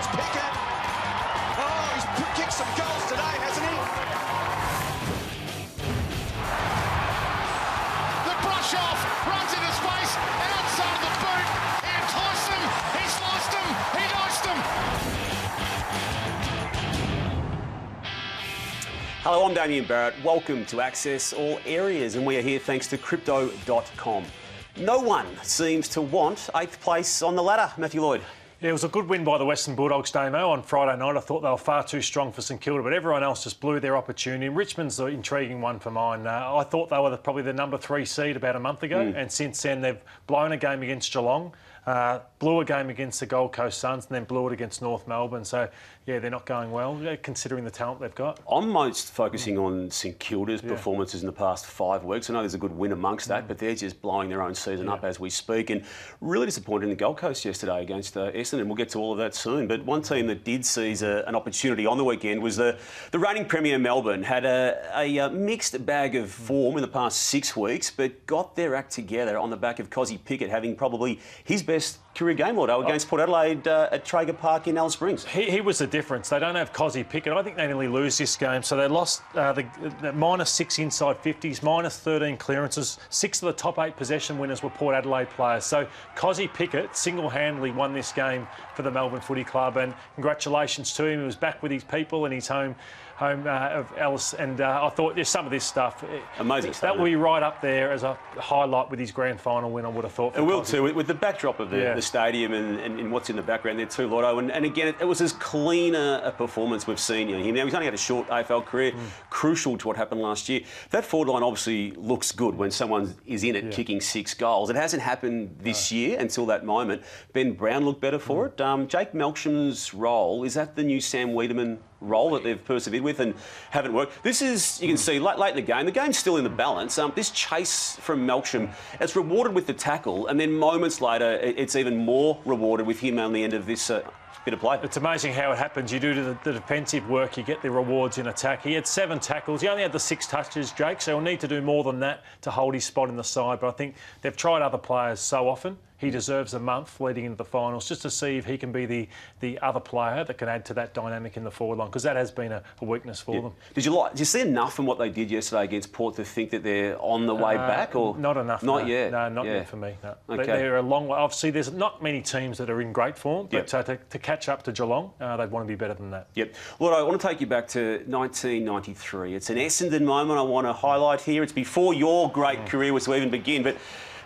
There's Pickett. Oh, he's kicked some goals today, hasn't he? The brush off, runs into space, outside of the boot. He enticed him, he's lost him, he dodged him. Hello, I'm Damian Barrett. Welcome to Access All Areas, and we are here thanks to Crypto.com. No one seems to want 8th place on the ladder, Matthew Lloyd. Yeah, it was a good win by the Western Bulldogs, Damo, on Friday night. I thought they were far too strong for St Kilda, but everyone else just blew their opportunity. And Richmond's the intriguing one for mine. I thought they were probably the number 3 seed about a month ago, and since then they've blown a game against Geelong, blew a game against the Gold Coast Suns, and then blew it against North Melbourne. So, yeah, they're not going well, considering the talent they've got. I'm most focusing on St Kilda's performances in the past 5 weeks. I know there's a good win amongst that, but they're just blowing their own season up as we speak. And really disappointed in the Gold Coast yesterday against Essendon. We'll get to all of that soon. But one team that did seize an opportunity on the weekend was the reigning Premier Melbourne. Had a mixed bag of form in the past 6 weeks, but got their act together on the back of Cozzy Pickett having probably his best career game, Lordo, against Port Adelaide at Traeger Park in Alice Springs. He was the difference. They don't have Cozzy Pickett. I think they nearly lose this game. So they lost the -6 inside 50s, -13 clearances. 6 of the top 8 possession winners were Port Adelaide players. So Cozzy Pickett single-handedly won this game for the Melbourne Footy Club, and congratulations to him. He was back with his people in his home of Alice, and I thought some of this stuff, amazing stuff, that will be right up there as a highlight with his grand final win, I would have thought. It will too, with the backdrop of the stadium and what's in the background there too, Lotto. And again, it was as clean a performance we've seen. You know, he's only had a short AFL career, crucial to what happened last year. That forward line obviously looks good when someone is in it kicking 6 goals. It hasn't happened this year until that moment. Ben Brown looked better for it. Jake Melksham's role, is that the new Sam Wiedemann role that they've persevered with and haven't worked? This is, you can see, late in the game's still in the balance. This chase from Melksham, it's rewarded with the tackle, and then moments later, it's even more rewarded with him on the end of this bit of play. It's amazing how it happens. You do the defensive work, you get the rewards in attack. He had 7 tackles. He only had the 6 touches, Jake, so he'll need to do more than that to hold his spot in the side. But I think they've tried other players so often. He deserves a month leading into the finals just to see if he can be the other player that can add to that dynamic in the forward line, because that has been a weakness for them. Did you see enough from what they did yesterday against Port to think that they're on the way back? Or not enough. Not yet. No, not yet for me. No. Okay. They're a long way. Obviously, there's not many teams that are in great form, but to catch up to Geelong, they'd want to be better than that. Yep. Well, I want to take you back to 1993. It's an Essendon moment I want to highlight here. It's before your great career was to even begin, but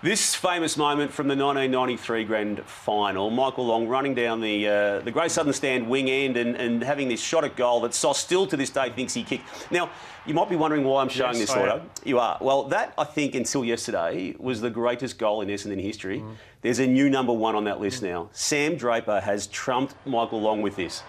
this famous moment from the 1993 Grand Final, Michael Long running down the Great Southern Stand wing end and having this shot at goal that Sauce still to this day thinks he kicked. Now, you might be wondering why I'm showing this, Lotto. You are. Well, that, I think, until yesterday, was the greatest goal in Essendon history. There's a new number 1 on that list now. Sam Draper has trumped Michael Long with this.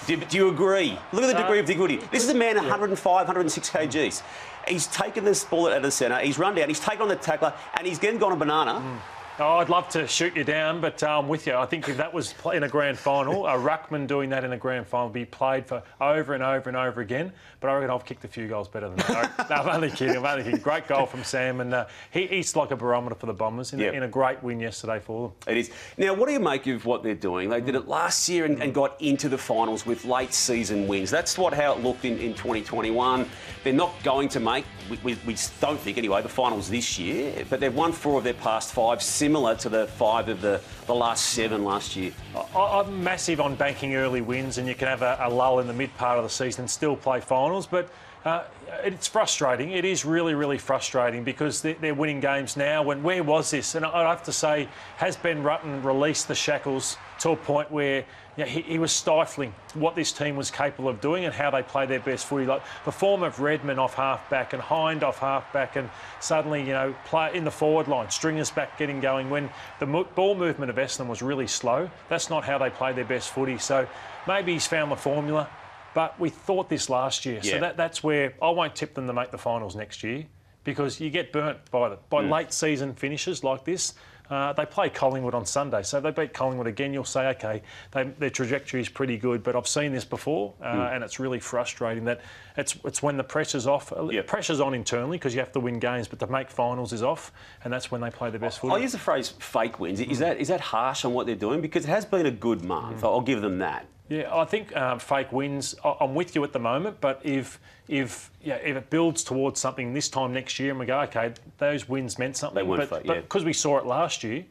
Do you agree? Look at the degree of difficulty. This is a man 105, 106 kgs. He's taken this ball out of the centre, he's run down, he's taken on the tackler, and he's then gone a banana. Oh, I'd love to shoot you down, but I'm with you. I think if that was in a grand final, a ruckman doing that in a grand final would be played for over and over and over again. But I reckon I've kicked a few goals better than that. No, I'm only kidding. Great goal from Sam, and he's like a barometer for the Bombers in a great win yesterday for them. It is. Now, what do you make of what they're doing? They did it last year and got into the finals with late season wins. That's how it looked in 2021. They're not going to make, we don't think anyway, the finals this year, but they've won 4 of their past 5, similar to the 5 of the last 7 last year. I'm massive on banking early wins, and you can have a lull in the mid part of the season and still play finals, but it's frustrating. It is really, really frustrating because they're winning games now. Where was this? And I have to say, has Ben Rutten released the shackles to a point where he was stifling what this team was capable of doing and how they play their best footy. Like the form of Redman off half-back and Hind off half-back, and suddenly, play in the forward line, Stringer's back getting going when the ball movement of Essendon was really slow. That's not how they played their best footy. So maybe he's found the formula, but we thought this last year. So that's where I won't tip them to make the finals next year, because you get burnt by late season finishes like this. They play Collingwood on Sunday, so if they beat Collingwood again, you'll say, OK, their trajectory is pretty good. But I've seen this before, and it's really frustrating that it's when the pressure's off. Pressure's on internally because you have to win games, but to make finals is off, and that's when they play their best footy. I'll use the phrase fake wins. Is that harsh on what they're doing? Because it has been a good month. I'll give them that. Yeah, I think fake wins. I'm with you at the moment, but if it builds towards something this time next year, and we go, okay, those wins meant something. They weren't fake, yeah. But because we saw it last year.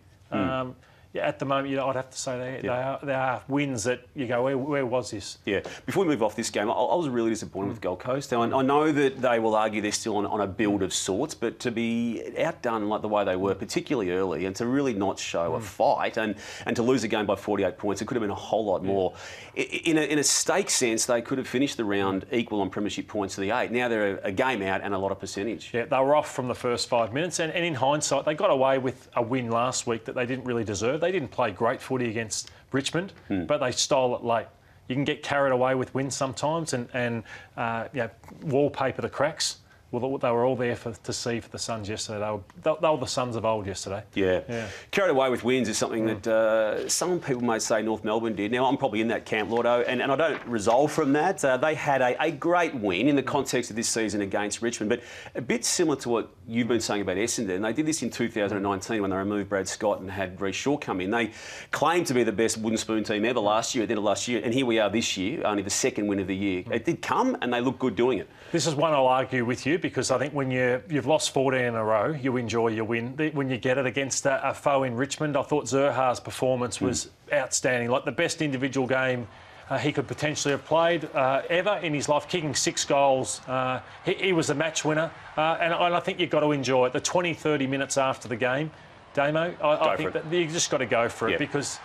At the moment, I'd have to say they are wins that you go, where was this? Yeah. Before we move off this game, I was really disappointed with Gold Coast. Now, I know that they will argue they're still on a build of sorts, but to be outdone like the way they were, particularly early, and to really not show a fight, and to lose a game by 48 points, it could have been a whole lot more. In a stake sense, they could have finished the round equal on premiership points to the 8. Now they're a game out and a lot of percentage. Yeah, they were off from the first 5 minutes, and in hindsight, they got away with a win last week that they didn't really deserve. They didn't play great footy against Richmond, but they stole it late. You can get carried away with wins sometimes and wallpaper the cracks. Well, they were all there to see for the Suns yesterday. They were the Suns of old yesterday. Yeah. Carried away with wins is something that some people may say North Melbourne did. Now, I'm probably in that camp, Lordo, and I don't resolve from that. They had a great win in the context of this season against Richmond, but a bit similar to what you've been saying about Essendon. They did this in 2019 when they removed Brad Scott and had Reece Shaw come in. They claimed to be the best wooden spoon team ever at the end of last year, and here we are this year, only the second win of the year. It did come, and they look good doing it. This is one I'll argue with you, because I think when you've lost 14 in a row, you enjoy your win. When you get it against a foe in Richmond, I thought Zurhaar's performance was outstanding. Like the best individual game he could potentially have played ever in his life, kicking 6 goals. He was a match winner, and I think you've got to enjoy it. The 20, 30 minutes after the game, Damo, I think that you just got to go for it, because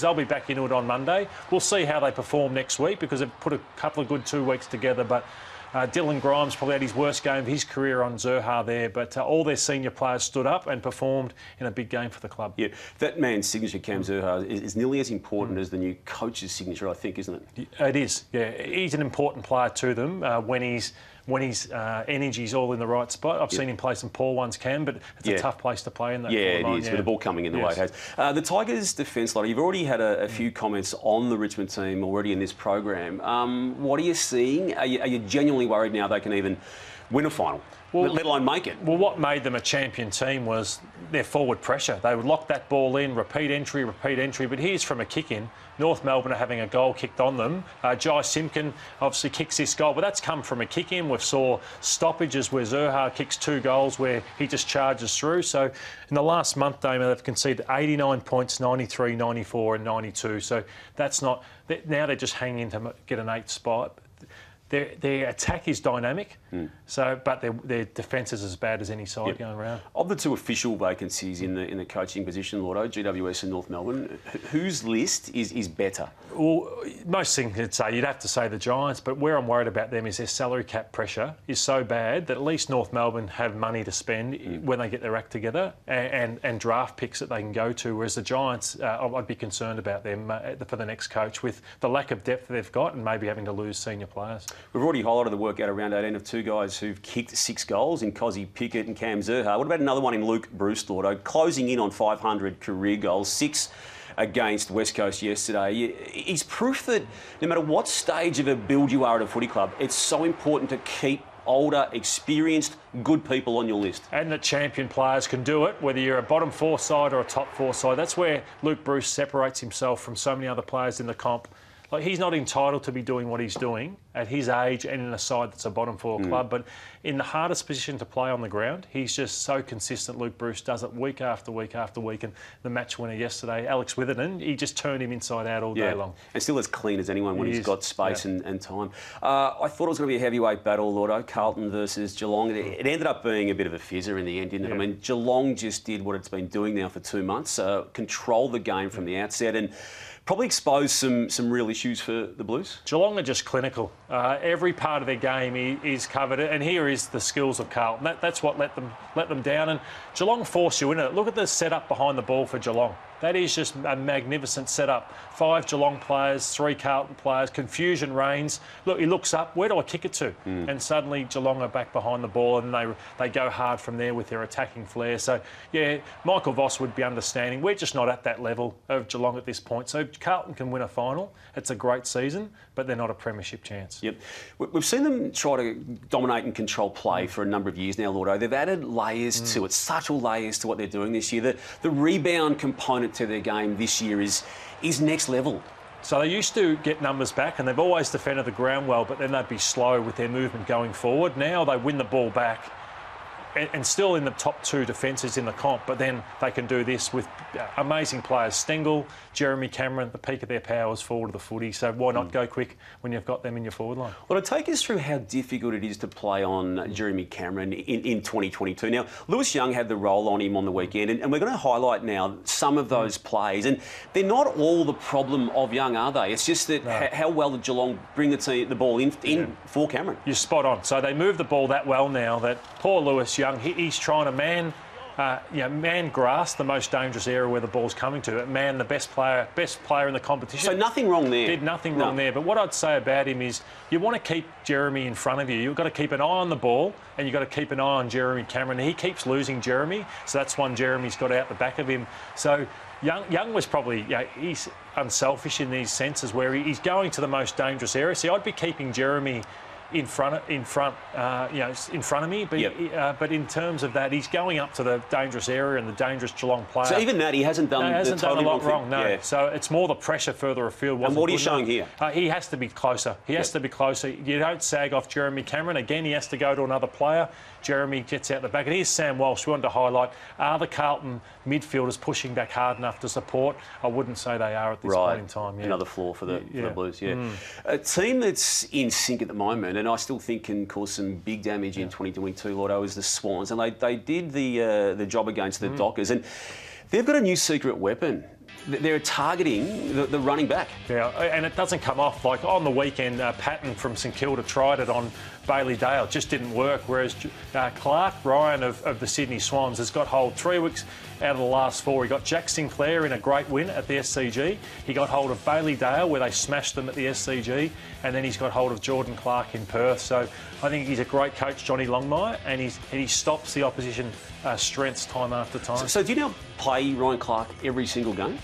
they'll be back into it on Monday. We'll see how they perform next week, because they've put a couple of good 2 weeks together, but Dylan Grimes probably had his worst game of his career on Zurhaar there, but all their senior players stood up and performed in a big game for the club. Yeah, that man's signature, Cam Zurhaar, is nearly as important as the new coach's signature, I think, isn't it? It is, yeah. He's an important player to them when his energy's all in the right spot. I've seen him play some poor ones, Cam, but it's a tough place to play in that. Yeah, it is, with the ball coming in the way it has. The Tigers' defence line, you've already had a few comments on the Richmond team already in this program. What are you seeing? Are you genuinely worried now they can even win a final, let alone make it? Well, what made them a champion team was their forward pressure. They would lock that ball in, repeat entry, but here's from a kick-in. North Melbourne are having a goal kicked on them. Jai Simpkin obviously kicks this goal, but that's come from a kick-in. We've saw stoppages where Zurhaar kicks 2 goals where he just charges through. So in the last month, Damo, they've conceded 89 points, 93, 94 and 92. So that's not... Now they're just hanging to get an 8th spot. Their attack is dynamic, but their defence is as bad as any side going around. Of the 2 official vacancies in the coaching position, Lordo, GWS and North Melbourne, whose list is better? Well, most things you'd have to say the Giants, but where I'm worried about them is their salary cap pressure is so bad that at least North Melbourne have money to spend when they get their act together and draft picks that they can go to, whereas the Giants, I'd be concerned about them for the next coach with the lack of depth they've got and maybe having to lose senior players. We've already highlighted the work out of round 18 of 2 guys who've kicked 6 goals in Cozzy Pickett and Cam Zurhaar. What about another one in Luke Bruce, Lordo, closing in on 500 career goals, 6 against West Coast yesterday. He's proof that no matter what stage of a build you are at a footy club, it's so important to keep older, experienced, good people on your list. And that champion players can do it, whether you're a bottom 4 side or a top 4 side. That's where Luke Bruce separates himself from so many other players in the comp. Like, he's not entitled to be doing what he's doing at his age and in a side that's a bottom 4 club, but in the hardest position to play on the ground, he's just so consistent. Luke Bruce does it week after week after week, and the match winner yesterday, Alex Witherden, he just turned him inside out all day long. And still as clean as anyone when he's got space and time. I thought it was going to be a heavyweight battle, Lordo, Carlton versus Geelong. It ended up being a bit of a fizzer in the end, didn't it? I mean, Geelong just did what it's been doing now for 2 months, control the game from the outset and probably exposed some real issues for the Blues. Geelong are just clinical. Every part of their game is covered, and here is the skills of Carlton. That's what let them down, and Geelong force you in it. Look at the setup behind the ball for Geelong. That is just a magnificent setup. 5 Geelong players, 3 Carlton players, confusion reigns. Look, he looks up, where do I kick it to? And suddenly Geelong are back behind the ball and they go hard from there with their attacking flair. So, yeah, Michael Voss would be understanding. We're just not at that level of Geelong at this point. So Carlton can win a final. It's a great season, but they're not a premiership chance. Yep. We've seen them try to dominate and control play for a number of years now, Lordo. They've added layers to it, subtle layers to what they're doing this year. The rebound component to their game this year is next level. So they used to get numbers back, and they've always defended the ground well, but then they'd be slow with their movement going forward. Now they win the ball back and still in the top 2 defences in the comp, but then they can do this with amazing players. Stengel, Jeremy Cameron, the peak of their powers forward of the footy, so why not go quick when you've got them in your forward line? Well, to take us through how difficult it is to play on Jeremy Cameron in 2022. Now, Lewis Young had the role on him on the weekend, and we're going to highlight now some of those plays, and they're not all the problem of Young, are they? It's just that how well did Geelong bring the ball in for Cameron? You're spot on. So they move the ball that well now that poor Lewis Young, he's trying to man grass, the most dangerous area where the ball's coming to. Man, the best player in the competition. So nothing wrong there. Did nothing wrong there. But what I'd say about him is you want to keep Jeremy in front of you. You've got to keep an eye on the ball, and you've got to keep an eye on Jeremy Cameron. He keeps losing Jeremy, so that's one Jeremy's got out the back of him. So Young was probably, he's unselfish in these senses where he's going to the most dangerous area. See, I'd be keeping Jeremy in front of me, but in terms of that, he's going up to the dangerous area and the dangerous Geelong player. So even that, he hasn't done a lot wrong. No. Yeah. So it's more the pressure further afield. And what are you showing here? He has to be closer. He has to be closer. You don't sag off Jeremy Cameron. Again, he has to go to another player. Jeremy gets out the back. And here's Sam Walsh. We wanted to highlight, are the Carlton midfielders pushing back hard enough to support? I wouldn't say they are at this point in time. Yeah. Another flaw for the Blues, A team that's in sync at the moment, and I still think can cause some big damage in 2022, Lordo, is the Swans. And they did the job against the Dockers. And they've got a new secret weapon. They're targeting the running back. Yeah, and it doesn't come off. Like on the weekend, Patton from St Kilda tried it on Bailey Dale. It just didn't work, whereas Clark Ryan of the Sydney Swans has got hold 3 weeks out of the last 4. He got Jack Sinclair in a great win at the SCG. He got hold of Bailey Dale, where they smashed them at the SCG, and then he's got hold of Jordan Clark in Perth. So I think he's a great coach, Johnny Longmire, and he stops the opposition strengths time after time. So do you now play Ryan Clark every single game?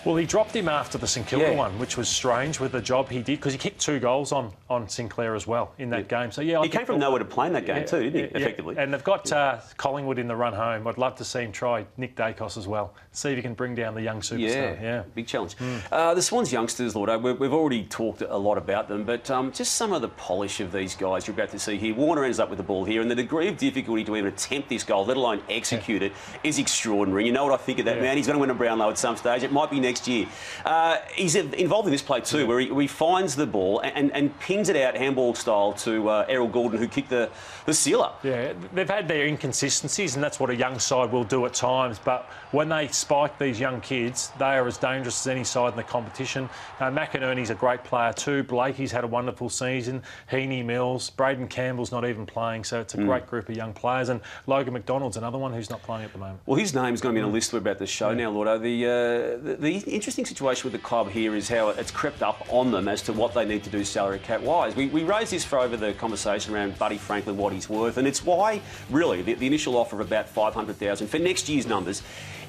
Well, he dropped him after the St Kilda one, which was strange with the job he did, because he kicked 2 goals on Sinclair as well in that game. So he came from nowhere to play in that game too, didn't he? Effectively. And they've got Collingwood in the run home. I'd love to see him try Nick Dacos as well. See if he can bring down the young superstar. Yeah, big challenge. The Swans youngsters, Lordo, we've already talked a lot about them, but just some of the polish of these guys you're about to see here. Warner ends up with the ball here, and the degree of difficulty to even attempt this goal, let alone execute it, is extraordinary. You know what I think of that man? He's going to win a Brownlow at some stage. It might be next year. He's involved in this play too, where he finds the ball and pings it out handball style to Errol Goulden, who kicked the sealer. Yeah, they've had their inconsistencies, and that's what a young side will do at times. But when they spike these young kids, they are as dangerous as any side in the competition. McInerney's a great player too. Blakey's had a wonderful season. Heaney, Mills, Braden Campbell's not even playing, so it's a great group of young players. And Logan McDonald's another one who's not playing at the moment. Well, his name's going to be on a list we're about to show now, Lordo. The interesting situation with the club here is how it's crept up on them as to what they need to do salary cap wise. We raised this for over the conversation around Buddy Franklin, what he's worth, and it's why really the initial offer of about $500,000 for next year's numbers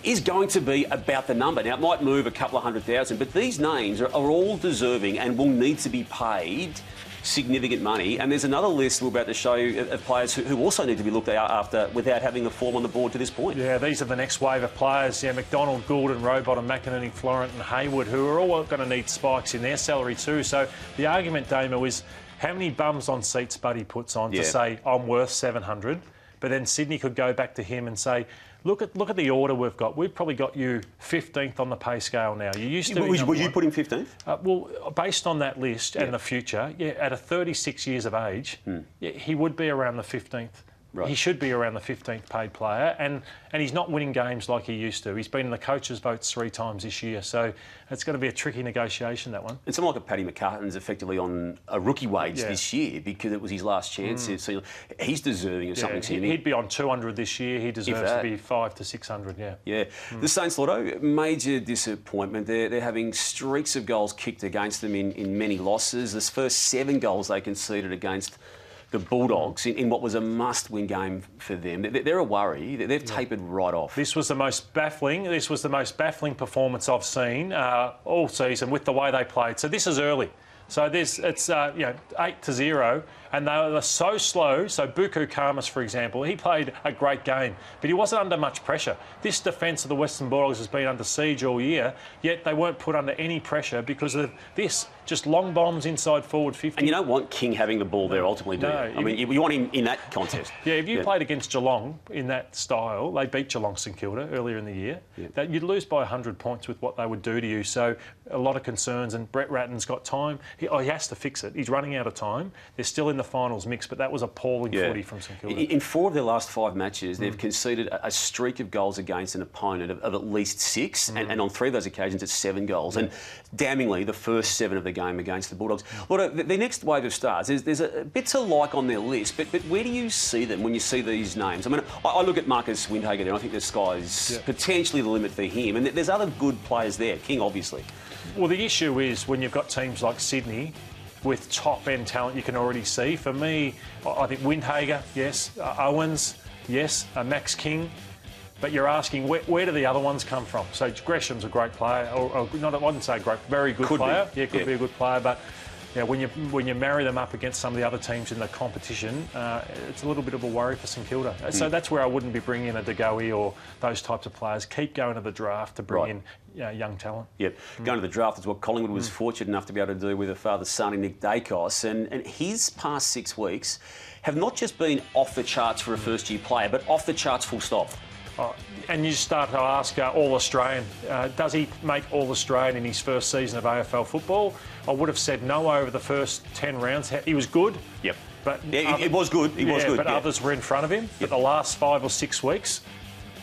is going to be about the number. Now, it might move a couple of $100,000, but these names are all deserving and will need to be paid significant money. And there's another list we're about to show you of players who also need to be looked after without having the form on the board to this point. Yeah, these are the next wave of players. Yeah, McDonald, Goulden, Robot, McInerney, Florent and Hayward, who are all going to need spikes in their salary too. So the argument, Damo, is how many bums on seats Buddy puts on to say, I'm worth 700, but then Sydney could go back to him and say, Look at the order we've got. We've probably got you 15th on the pay scale now. You used to. Would you put him 15th? Well, based on that list and the future, at a 36 years of age, he would be around the 15th. Right. He should be around the 15th paid player, and he's not winning games like he used to. He's been in the coaches' votes 3 times this year, so it's going to be a tricky negotiation, that one. And someone like a Paddy McCartan's effectively on a rookie wage this year because it was his last chance. So he's deserving of something. He'd be on 200 this year. He deserves to be 500 to 600. Yeah. The Saints, Lotto, major disappointment. They're having streaks of goals kicked against them in many losses. This first 7 goals they conceded against the Bulldogs in what was a must-win game for them. They're a worry. They've tapered right off. This was the most baffling performance I've seen all season with the way they played. So this is early. So it's 8-0. and they were so slow. So Buku Khamis, for example, he played a great game, but he wasn't under much pressure. This defence of the Western Bulldogs has been under siege all year, yet they weren't put under any pressure because of this. Just long bombs inside forward 50. And you don't want King having the ball there ultimately, do you? I mean, you want him in that contest. Yeah, if you played against Geelong in that style, they beat Geelong St Kilda earlier in the year, that you'd lose by 100 points with what they would do to you. So a lot of concerns, and Brett Ratton's got time. He has to fix it. He's running out of time. They're still in the finals mix, but that was appalling footy from St Kilda. In 4 of their last 5 matches, they've conceded a streak of goals against an opponent of at least 6, and on 3 of those occasions it's 7 goals. And damningly, the first 7 of the game against the Bulldogs. Look, the next wave of stars, there's a bit to like on their list, but where do you see them when you see these names? I mean, I look at Marcus Windhager there, and I think the sky's potentially the limit for him, and there's other good players there, King obviously. Well, the issue is when you've got teams like Sydney with top-end talent you can already see. For me, I think Windhager, yes. Owens, yes. Max King. But you're asking, where do the other ones come from? So Gresham's a great player, or not, I wouldn't say great, very good player. Yeah, could be a good player, but when you marry them up against some of the other teams in the competition, it's a little bit of a worry for St Kilda. So that's where I wouldn't be bringing in a De Goey or those types of players. Keep going to the draft to bring in young talent. Yep. Going to the draft is what Collingwood was fortunate enough to be able to do with a father-son in Nick Dacos, and his past 6 weeks have not just been off the charts for a first-year player, but off the charts full stop. And you start to ask All-Australian, does he make All-Australian in his first season of AFL football? I would have said no over the first 10 rounds. He was good. Yep. But it was good. He was good. But others were in front of him. But the last 5 or 6 weeks,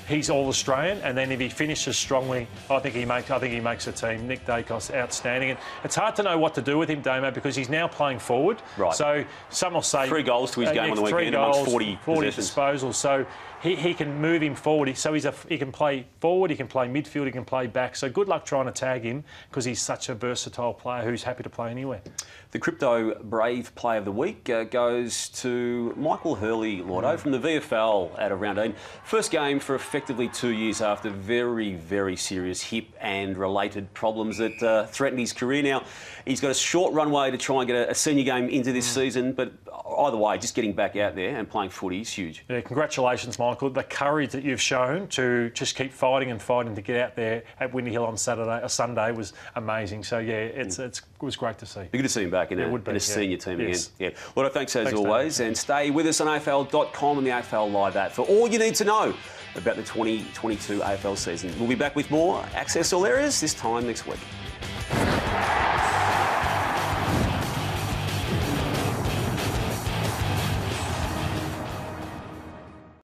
he's All-Australian, and then if he finishes strongly, I think he makes a team. Nick Dacos, outstanding. And it's hard to know what to do with him, Damo, because he's now playing forward. Right. So some will say 3 goals to his game on the weekend amongst 40 disposals. So he can move him forward. So he can play forward, he can play midfield, he can play back. So good luck trying to tag him because he's such a versatile player who's happy to play anywhere. The Crypto Brave Player of the Week goes to Michael Hurley, Lordo, from the VFL out of round 18. First game for effectively 2 years after very, very serious hip and related problems that threatened his career. Now, he's got a short runway to try and get a senior game into this season, but either way, just getting back out there and playing footy is huge. Yeah, congratulations, Michael. The courage that you've shown to just keep fighting and fighting to get out there at Windy Hill on Sunday was amazing. So, yeah, it was great to see. Be good to see him back in a senior team again. Yeah. Well, thanks as always, and stay with us on AFL.com and the AFL Live app for all you need to know about the 2022 AFL season. We'll be back with more Access All Areas this time next week.